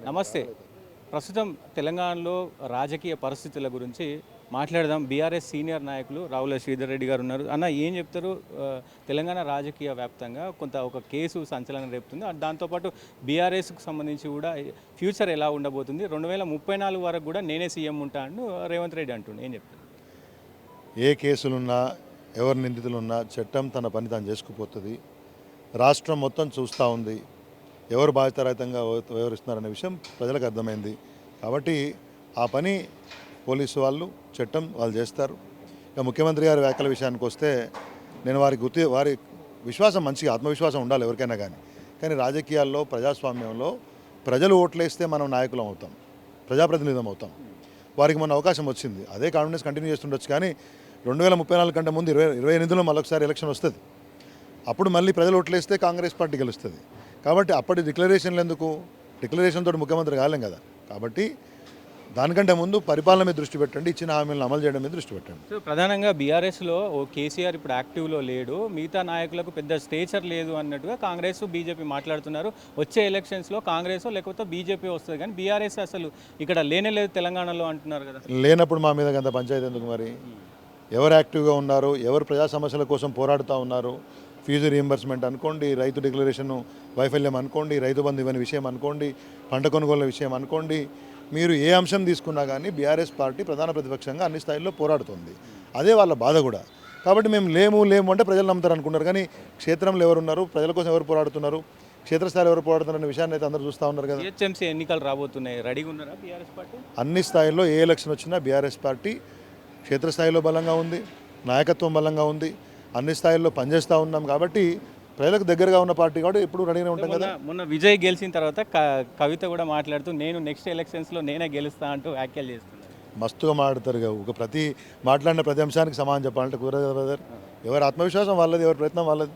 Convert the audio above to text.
నమస్తే. ప్రస్తుతం తెలంగాణలో రాజకీయ పరిస్థితుల గురించి మాట్లాడదాం. బీఆర్ఎస్ సీనియర్ నాయకులు రావుల శ్రీధర్ రెడ్డి గారు ఉన్నారు. అన్న ఏం చెప్తారు? తెలంగాణ రాజకీయ వ్యాప్తంగా ఒక కేసు సంచలనం రేపుతుంది. దాంతోపాటు బీఆర్ఎస్కు సంబంధించి కూడా ఫ్యూచర్ ఎలా ఉండబోతుంది, 2034 వరకు కూడా నేనే సీఎం ఉంటా అని రేవంత్ రెడ్డి అంటుండు. ఏం చెప్తారు? ఏ కేసులున్నా ఎవరు నిందితులున్నా చట్టం తన పని తాను చేసుకుపోతుంది. రాష్ట్రం మొత్తం చూస్తూ ఉంది ఎవరు బాధ్యతారహితంగా వ్యవహరిస్తున్నారనే విషయం ప్రజలకు అర్థమైంది. కాబట్టి ఆ పని పోలీసు వాళ్ళు చట్టం వాళ్ళు చేస్తారు. ఇక ముఖ్యమంత్రి గారి వ్యాఖ్యల విషయానికి వస్తే నేను వారి విశ్వాసం మంచిగా ఆత్మవిశ్వాసం ఉండాలి ఎవరికైనా కానీ రాజకీయాల్లో ప్రజాస్వామ్యంలో ప్రజలు ఓట్లేస్తే మనం నాయకులం అవుతాం, ప్రజాప్రతినిధులం అవుతాం. వారికి మొన్న అవకాశం వచ్చింది, అదే కాన్ఫిడెన్స్ కంటిన్యూ చేస్తుండొచ్చు. కానీ 2034 కంటే ముందు 2028లో మళ్ళొకసారి ఎలక్షన్ వస్తుంది. అప్పుడు మళ్ళీ ప్రజలు ఓట్లేస్తే కాంగ్రెస్ పార్టీ గెలుస్తుంది. కాబట్టి అప్పటి డిక్లరేషన్లు ఎందుకు? డిక్లరేషన్ తోటి ముఖ్యమంత్రి కాలేం కదా. కాబట్టి దానికంటే ముందు పరిపాలన మీద దృష్టి పెట్టండి, ఇచ్చిన హామీలను అమలు చేయడం మీద దృష్టి పెట్టండి. సో ప్రధానంగా బీఆర్ఎస్లో కేసీఆర్ ఇప్పుడు యాక్టివ్లో లేడు, మిగతా నాయకులకు పెద్ద స్టేచర్ లేదు అన్నట్టుగా కాంగ్రెస్ బీజేపీ మాట్లాడుతున్నారు. వచ్చే ఎలక్షన్స్లో కాంగ్రెస్ లేకపోతే బీజేపీ వస్తుంది, కానీ బీఆర్ఎస్ అసలు ఇక్కడ లేనే లేదు తెలంగాణలో అంటున్నారు కదా. లేనప్పుడు మా మీద అంత పంచాయతీ ఎందుకు? మరి ఎవరు యాక్టివ్గా ఉన్నారు, ఎవరు ప్రజా సమస్యల కోసం పోరాడుతూ ఉన్నారు, ఫీజు రీయింబర్స్మెంట్ అనుకోండి, రైతు డిక్లరేషన్ వైఫల్యం అనుకోండి, రైతు బంధు ఇవ్వని విషయం అనుకోండి, పంట కొనుగోలు విషయం అనుకోండి, మీరు ఏ అంశం తీసుకున్నా కానీ బీఆర్ఎస్ పార్టీ ప్రధాన ప్రతిపక్షంగా అన్ని స్థాయిల్లో పోరాడుతుంది. అదే వాళ్ళ బాధ కూడా. కాబట్టి మేము లేము అంటే ప్రజలు నమ్ముతారు అనుకున్నారు. కానీ క్షేత్రంలో ఎవరున్నారు, ప్రజల కోసం ఎవరు పోరాడుతున్నారు, క్షేత్రస్థాయిలో ఎవరు పోరాడుతున్నారు అనే విషయాన్ని అయితే అందరూ చూస్తూ ఉన్నారు కదా. జిహెచ్ఎంసీ ఎన్నికలు రాబోతున్నాయి, రెడీగా ఉన్నారా బీఆర్ఎస్ పార్టీ? అన్ని స్థాయిల్లో ఏ ఎలక్షన్ వచ్చినా బీఆర్ఎస్ పార్టీ క్షేత్రస్థాయిలో బలంగా ఉంది, నాయకత్వం బలంగా ఉంది, అన్ని స్థాయిల్లో పనిచేస్తూ ఉన్నాం. కాబట్టి ప్రజలకు దగ్గరగా ఉన్న పార్టీ కాబట్టి ఎప్పుడు రెడీగా ఉంటాం కదా. మొన్న విజయ్ గెలిచిన తర్వాత కవిత కూడా మాట్లాడుతూ నేను నెక్స్ట్ ఎలక్షన్స్లో నేనే గెలుస్తా అంటూ వ్యాఖ్యలు చేస్తున్నారు. మస్తుగా మాట్లాడతారు మాట్లాడిన ప్రతి అంశానికి సమాధానం చెప్పాలంటే కుదరదు కదా బ్రదర్. ఎవరి ఆత్మవిశ్వాసం వాళ్ళది, ఎవరి ప్రయత్నం వాళ్ళది.